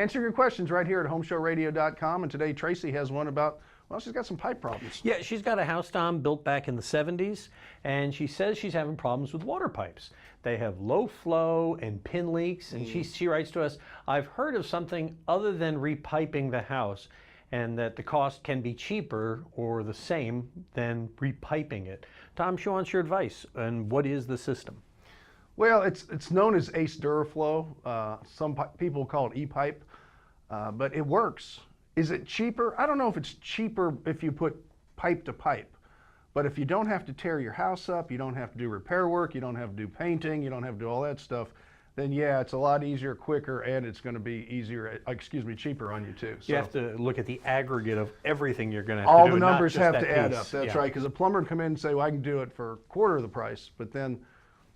answering your questions right here at HomeShowRadio.com. And today Tracy has one about, well, she's got some pipe problems. Yeah, she's got a house, Tom, built back in the 70s, and she says she's having problems with water pipes. They have low flow and pin leaks, and she writes to us, I've heard of something other than repiping the house, and that the cost can be cheaper or the same than repiping it. Tom, she wants your advice, and what is the system? Well, it's known as Ace Duraflow. Some people call it E-pipe, but it works. Is it cheaper? I don't know if it's cheaper if you put pipe to pipe, but if you don't have to tear your house up, you don't have to do repair work, you don't have to do painting, you don't have to do all that stuff, then yeah, it's a lot easier, quicker, and it's going to be cheaper on you too. So you have to look at the aggregate of everything you're going to have to do. All the numbers have to add piece. up. That's right, because a plumber would come in and say, well, I can do it for a quarter of the price, but then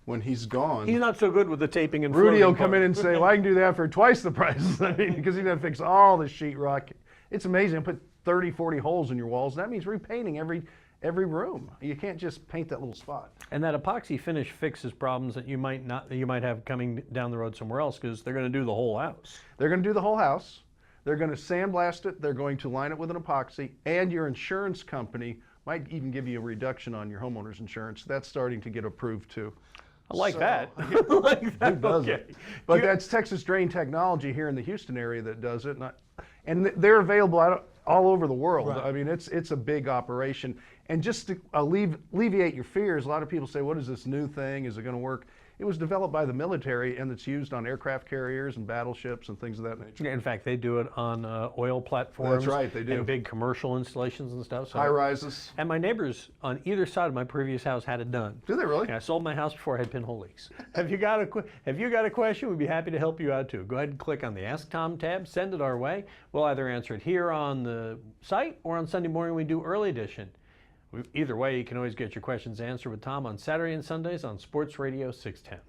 when he's gone, he's not so good with the taping and Rudy will come in and say, well, I can do that for twice the price. I mean, because he's got to fix all the sheetrock. It's amazing. Put 30, 40 holes in your walls. That means repainting every room. You can't just paint that little spot. And that epoxy finish fixes problems that you might have coming down the road somewhere else, because they're going to do the whole house. They're going to do the whole house. They're going to sandblast it. They're going to line it with an epoxy, and your insurance company might even give you a reduction on your homeowner's insurance. That's starting to get approved too. I like that. I like that. Who doesn't? But that's Texas Drain Technology here in the Houston area that does it. And they're available all over the world. Right. I mean, it's a big operation. And just to alleviate your fears, a lot of people say, what is this new thing? Is it going to work? It was developed by the military, and it's used on aircraft carriers and battleships and things of that nature. Yeah, in fact, they do it on oil platforms. That's right, they do. And big commercial installations and stuff. So high rises. And my neighbors on either side of my previous house had it done. Do they really? Yeah, I sold my house before I had pinhole leaks. Have you got a question? We'd be happy to help you out too. Go ahead and click on the Ask Tom tab. Send it our way. We'll either answer it here on the site or on Sunday morning we do early edition. Either way, you can always get your questions answered with Tom on Saturday and Sundays on Sports Radio 610.